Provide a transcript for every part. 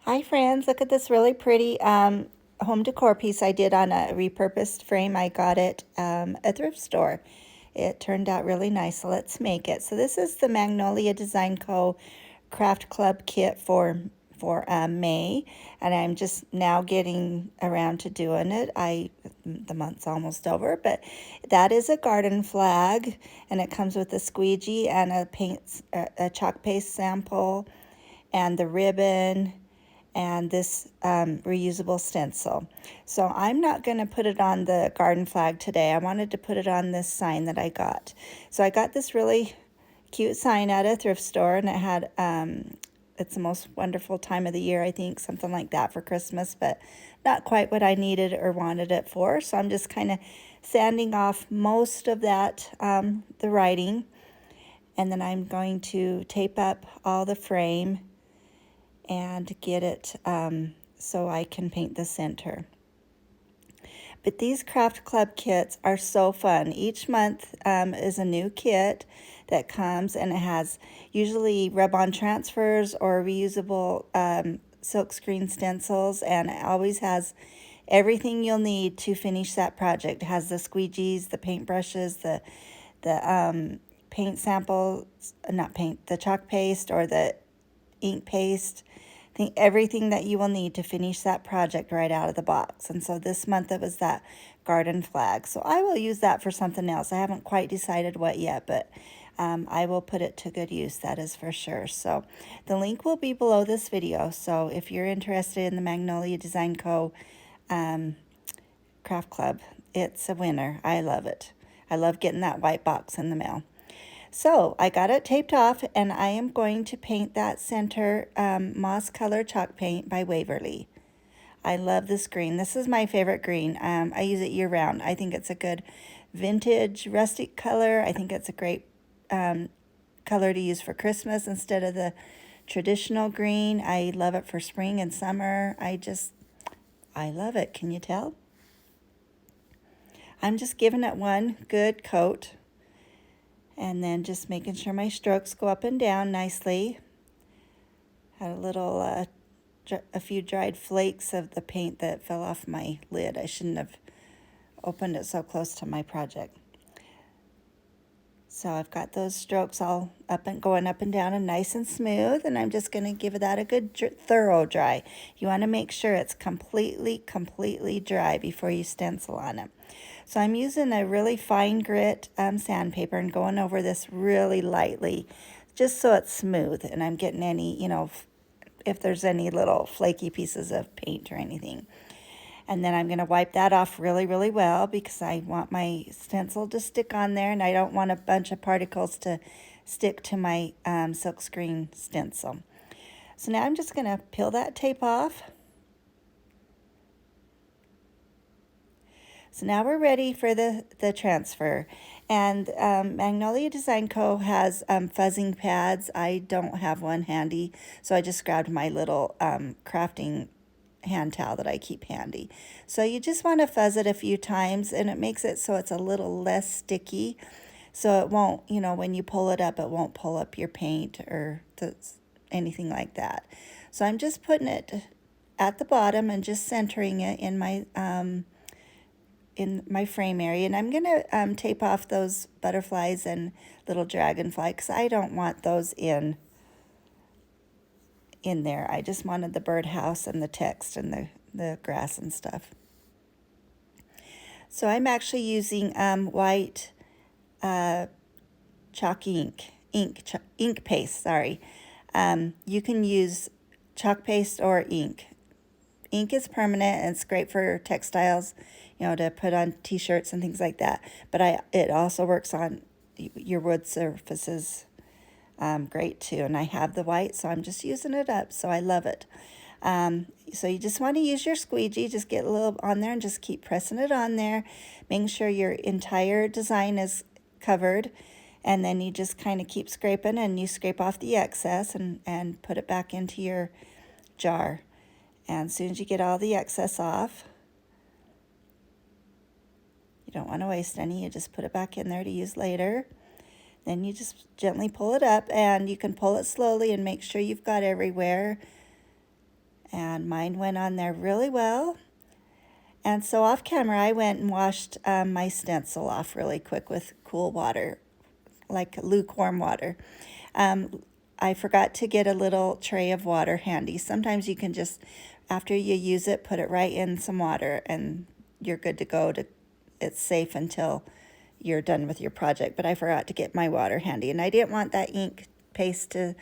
Hi friends, look at this really pretty home decor piece I did on a repurposed frame. I got it at a thrift store. It turned out really nice, so let's make it. So this is the Magnolia Design Co. Craft Club kit for May, and I'm just now getting around to doing it. The month's almost over, but that is a garden flag, and it comes with a squeegee and a chalk paste sample, and the ribbon, and this reusable stencil. So I'm not going to put it on the garden flag today. I wanted to put it on this sign that I got. So I got this really cute sign at a thrift store, and it had it's the most wonderful time of the year, I think, something like that for Christmas, but not quite what I needed or wanted it for. So I'm just kind of sanding off most of that, the writing, and then I'm going to tape up all the frame and get it so I can paint the center. But these Craft Club kits are so fun. Each month is a new kit that comes, and it has usually rub-on transfers or reusable silkscreen stencils, and it always has everything you'll need to finish that project. It has the squeegees, the paintbrushes, the paint samples, not paint, the chalk paste or the ink paste, everything that you will need to finish that project right out of the box. And so this month it was that garden flag. So I will use that for something else. I haven't quite decided what yet, but I will put it to good use, that is for sure. So the link will be below this video. So if you're interested in the Magnolia Design Co. Craft Club, it's a winner. I love it. I love getting that white box in the mail. So I got it taped off, and I am going to paint that center moss color chalk paint by Waverly. I love this green. This is my favorite green. I use it year round. I think it's a good vintage rustic color. I think it's a great color to use for Christmas instead of the traditional green. I love it for spring and summer. I love it. Can you tell? I'm just giving it one good coat, and then just making sure my strokes go up and down nicely. Had a few dried flakes of the paint that fell off my lid. I shouldn't have opened it so close to my project. So I've got those strokes all going up and down and nice and smooth, and I'm just going to give that a good thorough dry. You want to make sure it's completely dry before you stencil on it. So I'm using a really fine grit sandpaper and going over this really lightly, just so it's smooth, and I'm getting any, if there's any little flaky pieces of paint or anything. And then I'm going to wipe that off really well, because I want my stencil to stick on there, and I don't want a bunch of particles to stick to my silkscreen stencil. So now I'm just going to peel that tape off. So now we're ready for the transfer. And Magnolia Design Co. has fuzzing pads. I don't have one handy, so I just grabbed my little crafting hand towel that I keep handy. So you just want to fuzz it a few times, and it makes it so it's a little less sticky. So it won't, when you pull it up, it won't pull up your paint or anything like that. So I'm just putting it at the bottom and just centering it in my frame area, and I'm going to tape off those butterflies and little dragonfly, because I don't want those in there. I just wanted the birdhouse and the text and the grass and stuff. So I'm actually using white chalk ink paste, sorry. You can use chalk paste or ink. Ink is permanent, and it's great for textiles, to put on t-shirts and things like that. But it also works on your wood surfaces great too. And I have the white, so I'm just using it up. So I love it. So you just want to use your squeegee, just get a little on there and just keep pressing it on there, making sure your entire design is covered. And then you just kind of keep scraping, and you scrape off the excess and put it back into your jar. And as soon as you get all the excess off, you don't want to waste any, you just put it back in there to use later. Then you just gently pull it up, and you can pull it slowly and make sure you've got everywhere. And mine went on there really well. And so off camera, I went and washed my stencil off really quick with cool water, like lukewarm water. I forgot to get a little tray of water handy. Sometimes you can just, after you use it, put it right in some water and you're good to go. It's safe until you're done with your project. But I forgot to get my water handy, and I didn't want that ink paste to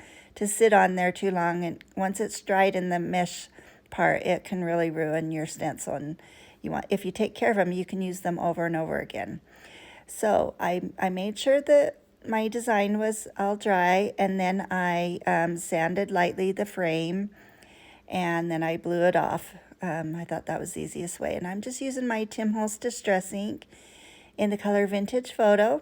sit on there too long. And once it's dried in the mesh part, it can really ruin your stencil. And if you take care of them, you can use them over and over again. So I made sure that my design was all dry, and then I sanded lightly the frame, and then I blew it off. I thought that was the easiest way. And I'm just using my Tim Holtz Distress ink in the color Vintage Photo.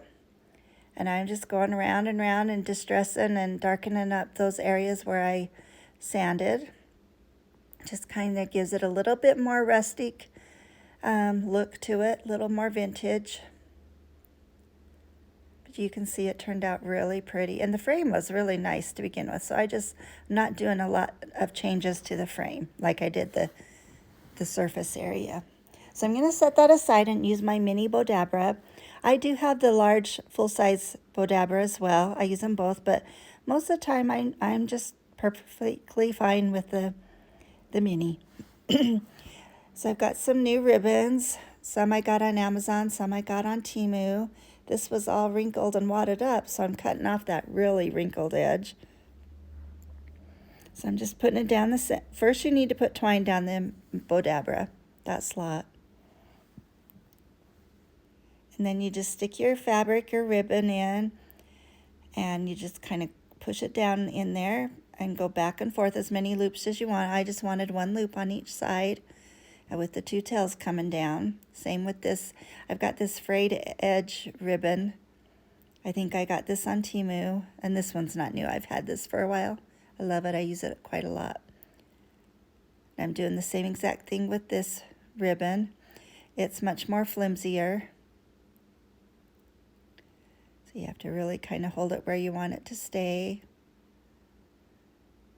And I'm just going around and around and distressing and darkening up those areas where I sanded. Just kind of gives it a little bit more rustic look to it, a little more vintage. But you can see it turned out really pretty. And the frame was really nice to begin with. So I'm not doing a lot of changes to the frame like I did the surface area. So I'm going to set that aside and use my mini Bodabra. I do have the large full-size Bodabra as well. I use them both, but most of the time I'm just perfectly fine with the mini. So I've got some new ribbons. Some I got on Amazon, some I got on Temu. This was all wrinkled and wadded up, so I'm cutting off that really wrinkled edge. So I'm just putting it down first you need to put twine down the Bodabra, that slot. And then you just stick your fabric or ribbon in, and you just kind of push it down in there and go back and forth as many loops as you want. I just wanted one loop on each side with the two tails coming down. Same with this. I've got this frayed edge ribbon. I think I got this on Temu, and this one's not new. I've had this for a while. I love it. I use it quite a lot. I'm doing the same exact thing with this ribbon. It's much more flimsier. So you have to really kind of hold it where you want it to stay.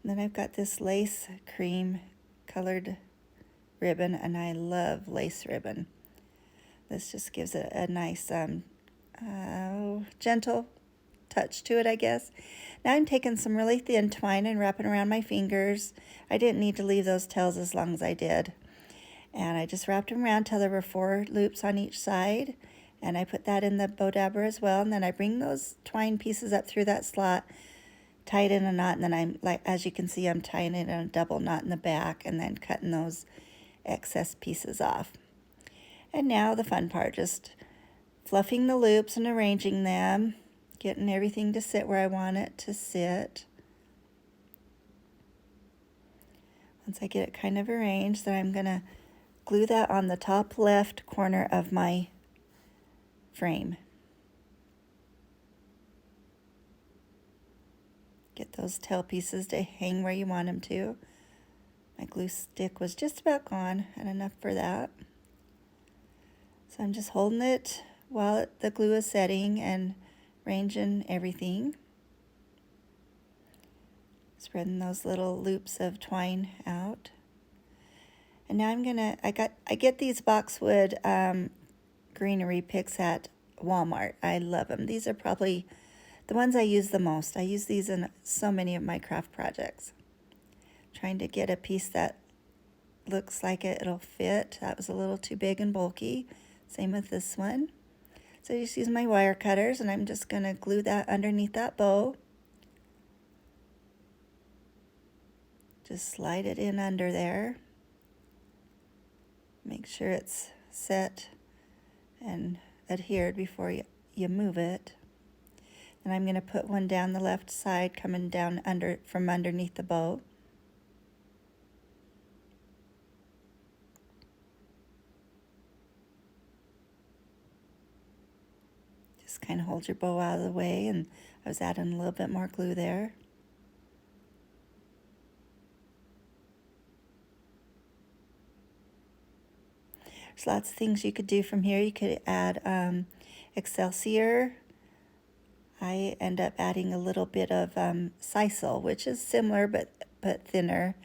And then I've got this lace cream colored ribbon, and I love lace ribbon. This just gives it a nice gentle touch to it, I guess. Now I'm taking some really thin twine and wrapping around my fingers. I didn't need to leave those tails as long as I did. And I just wrapped them around till there were 4 loops on each side. And I put that in the Bodabra as well. And then I bring those twine pieces up through that slot, tie it in a knot, and then I'm, like, as you can see, I'm tying it in a double knot in the back and then cutting those excess pieces off. And now the fun part, just fluffing the loops and arranging them, getting everything to sit where I want it to sit. Once I get it kind of arranged, then I'm going to glue that on the top left corner of my frame. Get those tail pieces to hang where you want them to. My glue stick was just about gone, and enough for that. So I'm just holding it while the glue is setting and arranging everything. Spreading those little loops of twine out. And now I get these boxwood greenery picks at Walmart. I love them. These are probably the ones I use the most. I use these in so many of my craft projects. Trying to get a piece that looks like it'll fit. That was a little too big and bulky. Same with this one. So I just use my wire cutters, and I'm just going to glue that underneath that bow. Just slide it in under there. Make sure it's set and adhered before you move it. And I'm going to put one down the left side, coming down from underneath the bow. Just kind of hold your bow out of the way, and I was adding a little bit more glue there. There's lots of things you could do from here. You could add Excelsior. I end up adding a little bit of sisal, which is similar but thinner.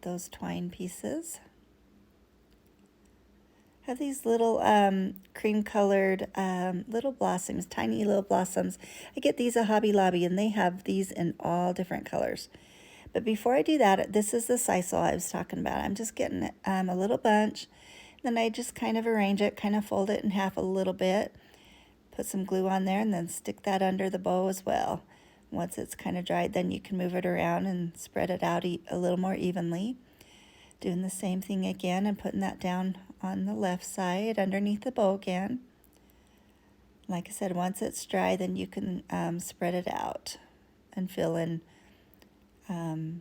those twine pieces. Have these little cream colored little blossoms, tiny little blossoms. I get these at Hobby Lobby and they have these in all different colors. But before I do that, this is the sisal I was talking about. I'm just getting a little bunch. Then I just kind of arrange it, kind of fold it in half a little bit. Put some glue on there and then stick that under the bow as well. Once it's kind of dried, then you can move it around and spread it out a little more evenly. Doing the same thing again and putting that down on the left side underneath the bow again. Like I said, once it's dry, then you can spread it out and fill in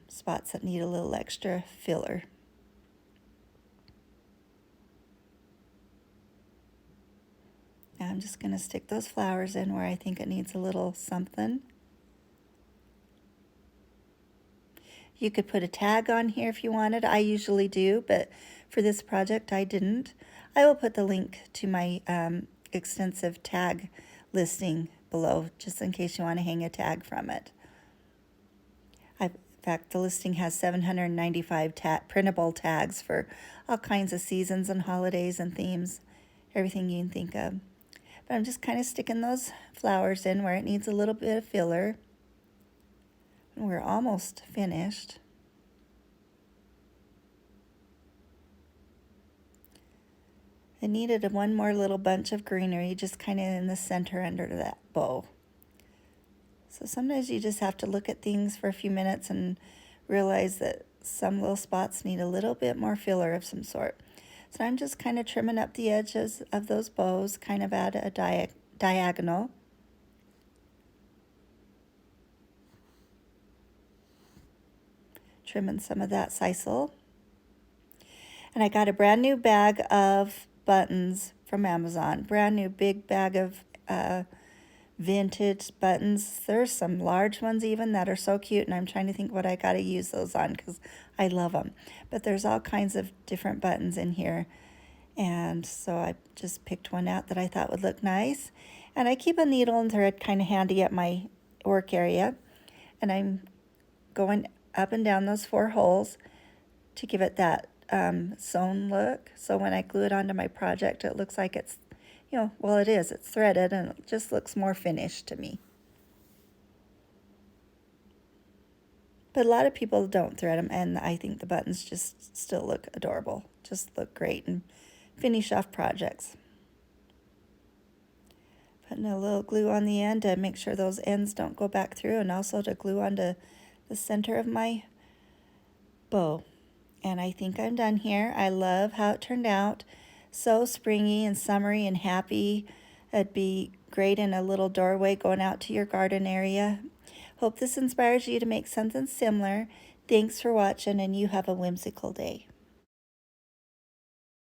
spots that need a little extra filler. Now I'm just going to stick those flowers in where I think it needs a little something. You could put a tag on here if you wanted. I usually do, but for this project I didn't. I will put the link to my extensive tag listing below, just in case you want to hang a tag from it. In fact, the listing has 795 printable tags for all kinds of seasons and holidays and themes, everything you can think of. But I'm just kind of sticking those flowers in where it needs a little bit of filler. We're almost finished. I needed one more little bunch of greenery just kind of in the center under that bow. So sometimes you just have to look at things for a few minutes and realize that some little spots need a little bit more filler of some sort. So I'm just kind of trimming up the edges of those bows, kind of at a diagonal. Trimming some of that sisal. And I got a brand new bag of buttons from Amazon. Brand new big bag of vintage buttons. There's some large ones even that are so cute, and I'm trying to think what I got to use those on because I love them. But there's all kinds of different buttons in here. And so I just picked one out that I thought would look nice. And I keep a needle and thread kind of handy at my work area. And I'm going up and down those 4 holes to give it that sewn look. So when I glue it onto my project, it looks like it's, well, it is. It's threaded and it just looks more finished to me. But a lot of people don't thread them, and I think the buttons just still look adorable. Just look great and finish off projects. Putting a little glue on the end to make sure those ends don't go back through, and also to glue onto the center of my bow. And I think I'm done here. I love how it turned out. So springy and summery and happy. It'd be great in a little doorway going out to your garden area. Hope this inspires you to make something similar. Thanks for watching, and you have a whimsical day.